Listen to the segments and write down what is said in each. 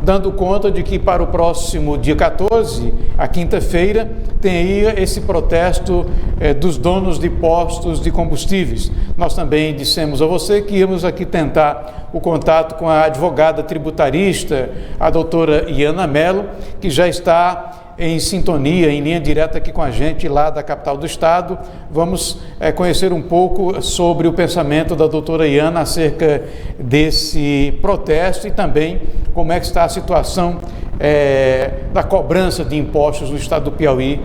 dando conta de que para o próximo dia 14, a quinta-feira, tem aí esse protesto dos donos de postos de combustíveis. Nós também dissemos a você que íamos aqui tentar o contato com a advogada tributarista, a doutora Iana Mello, que já está em sintonia, em linha direta aqui com a gente lá da capital do estado. Vamos conhecer um pouco sobre o pensamento da doutora Iana acerca desse protesto e também como é que está a situação da cobrança de impostos no estado do Piauí.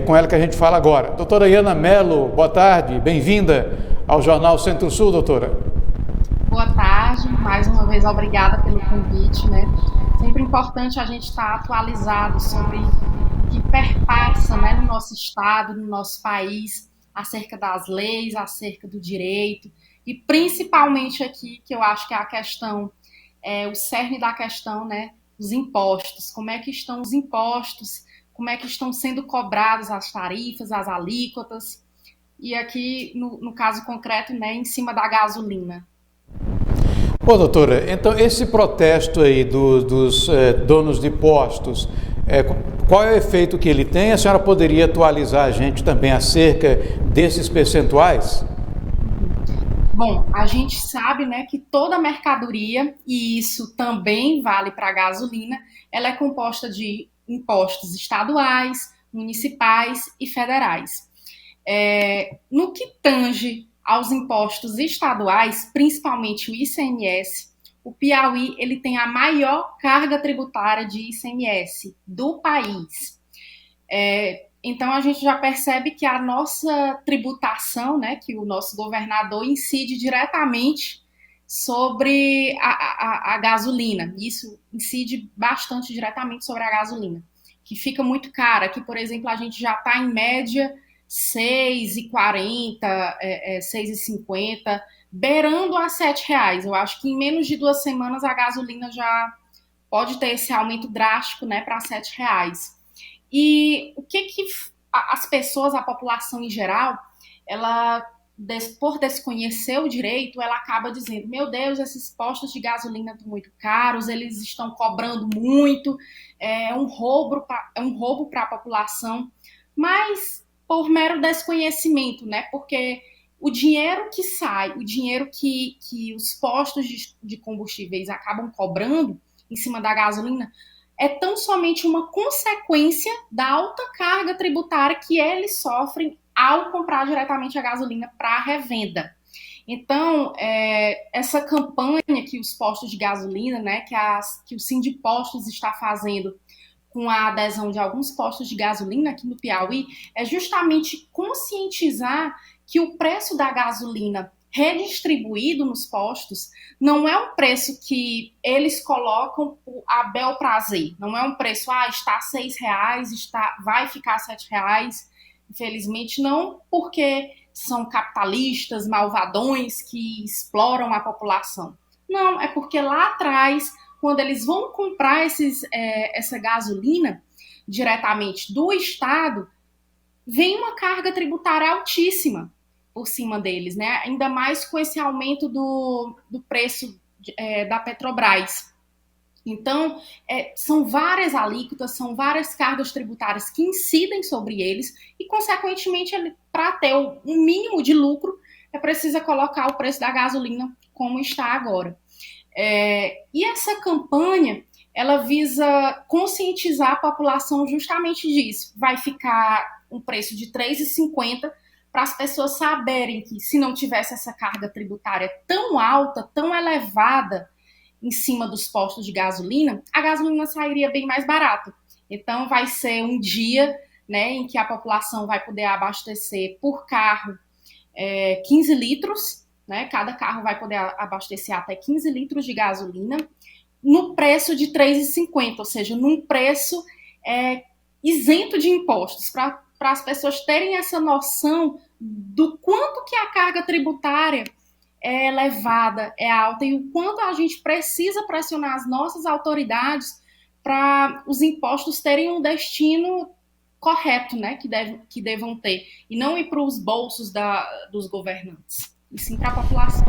Com ela que a gente fala agora. Doutora Iana Mello, boa tarde, bem-vinda ao Jornal Centro-Sul, doutora. Boa tarde, mais uma vez obrigada pelo convite, né? Sempre importante a gente estar atualizado sobre o que perpassa, né, no nosso estado, no nosso país, acerca das leis, acerca do direito, e principalmente aqui, que eu acho que é a questão, o cerne da questão, né, os impostos. Como é que estão os impostos, como é que estão sendo cobradas as tarifas, as alíquotas, e aqui, no caso concreto, né, em cima da gasolina. Bom, doutora, então esse protesto aí dos donos de postos, qual é o efeito que ele tem? A senhora poderia atualizar a gente também acerca desses percentuais? Bom, a gente sabe, né, que toda mercadoria, e isso também vale para a gasolina, ela é composta de impostos estaduais, municipais e federais. No que tange aos impostos estaduais, principalmente o ICMS, o Piauí ele tem a maior carga tributária de ICMS do país. Então a gente já percebe que a nossa tributação, né, que o nosso governador incide diretamente sobre a gasolina. Isso incide bastante diretamente sobre a gasolina, que fica muito cara. Aqui, por exemplo, a gente já está em média R$6,40, R$6,50, beirando a R$7. Eu acho que em menos de 2 semanas a gasolina já pode ter esse aumento drástico, né, para R$7. E o que as pessoas, a população em geral, ela, por desconhecer o direito, ela acaba dizendo: meu Deus, esses postos de gasolina estão muito caros, eles estão cobrando muito, é um roubo para a população. Mas por mero desconhecimento, né? Porque o dinheiro que sai, o dinheiro que os postos de combustíveis acabam cobrando em cima da gasolina é tão somente uma consequência da alta carga tributária que eles sofrem ao comprar diretamente a gasolina para revenda. Então, essa campanha que os postos de gasolina, né, que o Sindipostos está fazendo com a adesão de alguns postos de gasolina aqui no Piauí, é justamente conscientizar que o preço da gasolina redistribuído nos postos não é um preço que eles colocam a bel prazer, não é um preço, está R$6, vai ficar R$7, infelizmente não, porque são capitalistas, malvadões que exploram a população. Não, é porque lá atrás, quando eles vão comprar essa gasolina diretamente do Estado, vem uma carga tributária altíssima por cima deles, né? Ainda mais com esse aumento do preço da Petrobras. Então, são várias alíquotas, são várias cargas tributárias que incidem sobre eles e, consequentemente, para ter um mínimo de lucro, é preciso colocar o preço da gasolina como está agora. E essa campanha, ela visa conscientizar a população justamente disso. Vai ficar um preço de R$3,50 para as pessoas saberem que, se não tivesse essa carga tributária tão alta, tão elevada em cima dos postos de gasolina, a gasolina sairia bem mais barata. Então, vai ser um dia, né, em que a população vai poder abastecer por carro 15 litros, né? Cada carro vai poder abastecer até 15 litros de gasolina no preço de R$3,50, ou seja, num preço isento de impostos, para as pessoas terem essa noção do quanto que a carga tributária é elevada, é alta, e o quanto a gente precisa pressionar as nossas autoridades para os impostos terem um destino correto, né, que devam ter, e não ir para os bolsos dos governantes, e sim para a população.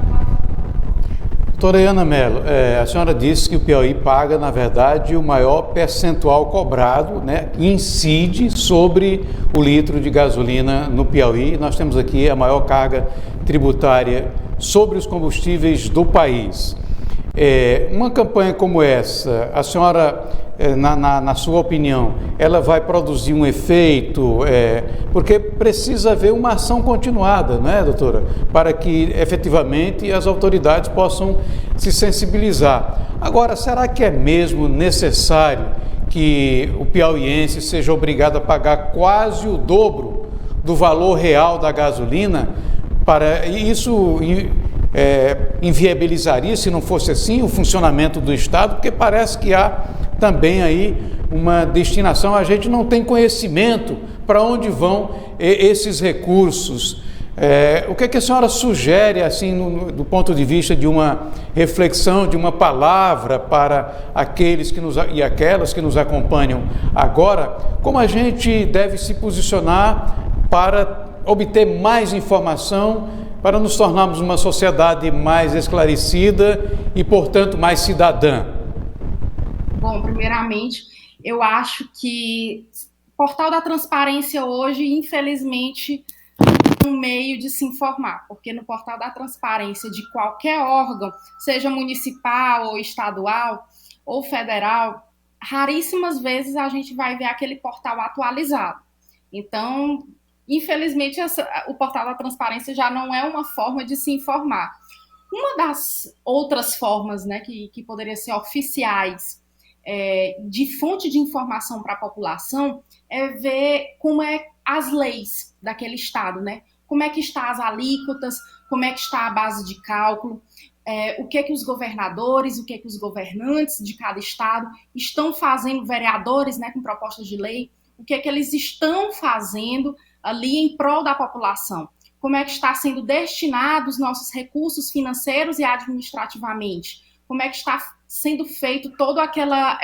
Doutora Ana Mello, a senhora disse que o Piauí paga, na verdade, o maior percentual cobrado, né, incide sobre o litro de gasolina no Piauí. Nós temos aqui a maior carga tributária sobre os combustíveis do país. Uma campanha como essa, a senhora, na sua opinião, ela vai produzir um efeito, porque precisa haver uma ação continuada, não é, doutora? Para que efetivamente as autoridades possam se sensibilizar. Agora, será que é mesmo necessário que o piauiense seja obrigado a pagar quase o dobro do valor real da gasolina? Para isso inviabilizaria, se não fosse assim, o funcionamento do Estado, porque parece que há também aí uma destinação, a gente não tem conhecimento para onde vão esses recursos. O que a senhora sugere, assim, do ponto de vista de uma reflexão, de uma palavra para aqueles e aquelas que nos acompanham agora, como a gente deve se posicionar para obter mais informação, para nos tornarmos uma sociedade mais esclarecida e, portanto, mais cidadã? Bom, primeiramente, eu acho que o Portal da Transparência hoje, infelizmente, é um meio de se informar, porque no Portal da Transparência de qualquer órgão, seja municipal ou estadual ou federal, raríssimas vezes a gente vai ver aquele portal atualizado. Então, infelizmente, o Portal da Transparência já não é uma forma de se informar. Uma das outras formas, né, que poderia ser oficiais, de fonte de informação para a população, é ver como é as leis daquele estado, né? Como é que estão as alíquotas, como é que está a base de cálculo, o que os governadores, o que os governantes de cada estado estão fazendo, vereadores, né, com propostas de lei, o que eles estão fazendo ali em prol da população. Como é que está sendo destinados os nossos recursos financeiros e administrativamente? Como é que está sendo feito toda aquela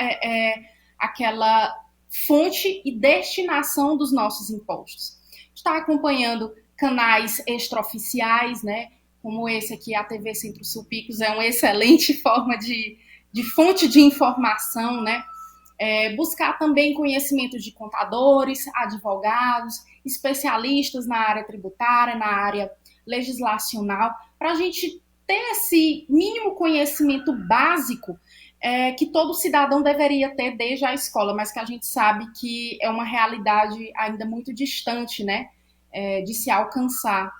fonte e destinação dos nossos impostos? Está acompanhando canais extraoficiais, né? Como esse aqui, a TV Centro-Sul Picos, é uma excelente forma de fonte de informação, né? Buscar também conhecimento de contadores, advogados, especialistas na área tributária, na área legislacional, para a gente ter esse mínimo conhecimento básico que todo cidadão deveria ter desde a escola, mas que a gente sabe que é uma realidade ainda muito distante, né, de se alcançar.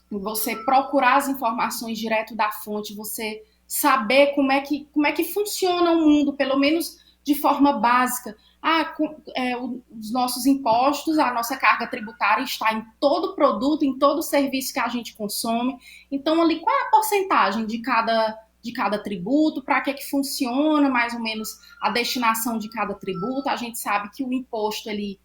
Você procurar as informações direto da fonte, você saber como é que funciona o mundo, pelo menos de forma básica. Os nossos impostos, a nossa carga tributária está em todo produto, em todo serviço que a gente consome. Então, ali, qual é a porcentagem de cada tributo, para que funciona mais ou menos a destinação de cada tributo? A gente sabe que o imposto, ele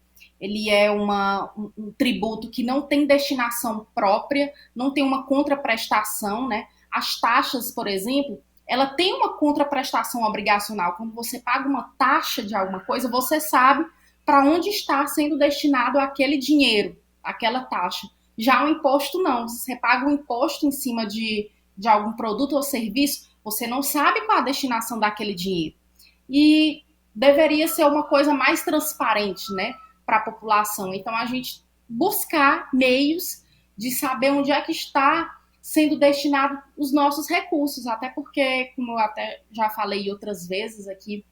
é um tributo que não tem destinação própria, não tem uma contraprestação, né? As taxas, por exemplo, ela tem uma contraprestação obrigacional. Quando você paga uma taxa de alguma coisa, você sabe para onde está sendo destinado aquele dinheiro, aquela taxa. Já o imposto, não. Se você paga um imposto em cima de algum produto ou serviço, você não sabe qual a destinação daquele dinheiro. E deveria ser uma coisa mais transparente, né, para a população. Então, a gente buscar meios de saber onde é que está sendo destinado os nossos recursos, até porque, como eu até já falei outras vezes aqui,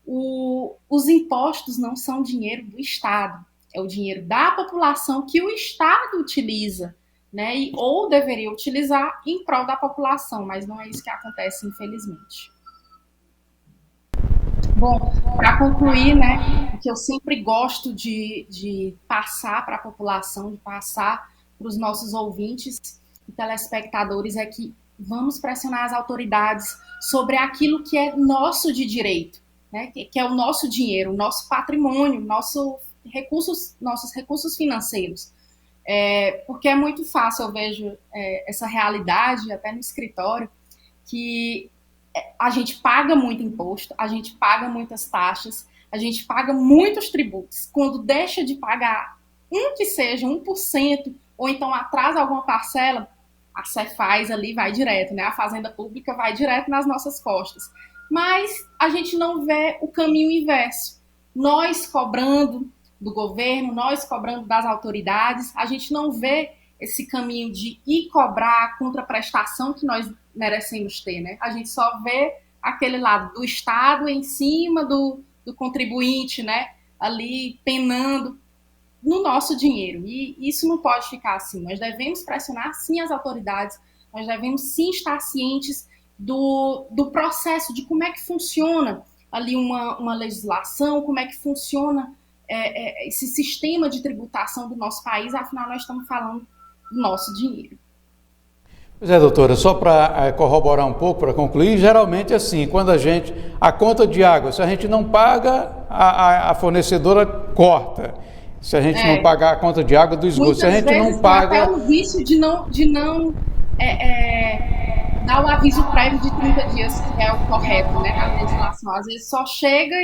os impostos não são dinheiro do Estado, é o dinheiro da população que o Estado utiliza, né, ou deveria utilizar em prol da população, mas não é isso que acontece, infelizmente. Bom, para concluir, né, o que eu sempre gosto de passar para a população, de passar para os nossos ouvintes e telespectadores, é que vamos pressionar as autoridades sobre aquilo que é nosso de direito, né, que é o nosso dinheiro, o nosso patrimônio, nossos recursos financeiros. Porque é muito fácil, eu vejo essa realidade, até no escritório, que a gente paga muito imposto, a gente paga muitas taxas, a gente paga muitos tributos. Quando deixa de pagar que seja 1%, ou então atrasa alguma parcela, a Cefaz ali vai direto, né? A Fazenda Pública vai direto nas nossas costas. Mas a gente não vê o caminho inverso. Nós cobrando do governo, nós cobrando das autoridades, a gente não vê esse caminho de ir cobrar a contraprestação que nós merecemos ter, né? A gente só vê aquele lado do Estado em cima do contribuinte, né? Ali penando no nosso dinheiro. E isso não pode ficar assim. Nós devemos pressionar, sim, as autoridades, nós devemos, sim, estar cientes do processo, de como é que funciona ali uma legislação, como é que funciona esse sistema de tributação do nosso país, afinal, nós estamos falando do nosso dinheiro. Pois é, doutora, só para corroborar um pouco, para concluir, geralmente assim, quando a conta de água, se a gente não paga, a fornecedora corta. Se a gente não pagar a conta de água do esgoto, se a gente não paga... Até o vício de não dar o aviso prévio de 30 dias, que é o correto, né, na legislação. Às vezes só chega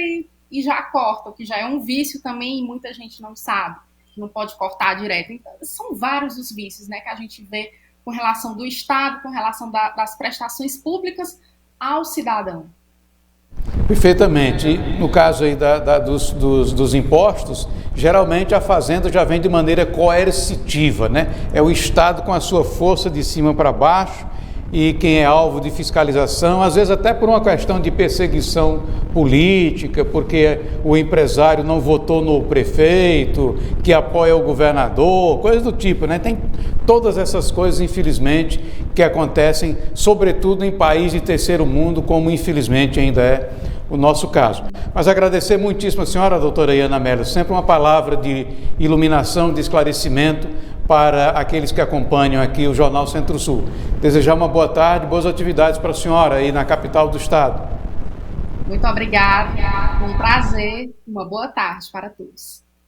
e já corta, o que já é um vício também e muita gente não sabe, não pode cortar direto. Então, são vários os vícios, né, que a gente vê com relação do Estado, com relação das prestações públicas ao cidadão. Perfeitamente. No caso aí dos impostos, geralmente a Fazenda já vem de maneira coercitiva, né? É o Estado com a sua força de cima para baixo e quem é alvo de fiscalização, às vezes até por uma questão de perseguição política, porque o empresário não votou no prefeito, que apoia o governador, coisas do tipo, né? Tem todas essas coisas, infelizmente, que acontecem, sobretudo em países de terceiro mundo, como infelizmente ainda é o nosso caso. Mas agradecer muitíssimo a senhora, doutora Iana Mello, sempre uma palavra de iluminação, de esclarecimento para aqueles que acompanham aqui o Jornal Centro-Sul. Desejar uma boa tarde, boas atividades para a senhora aí na capital do estado. Muito obrigada, foi um prazer, uma boa tarde para todos.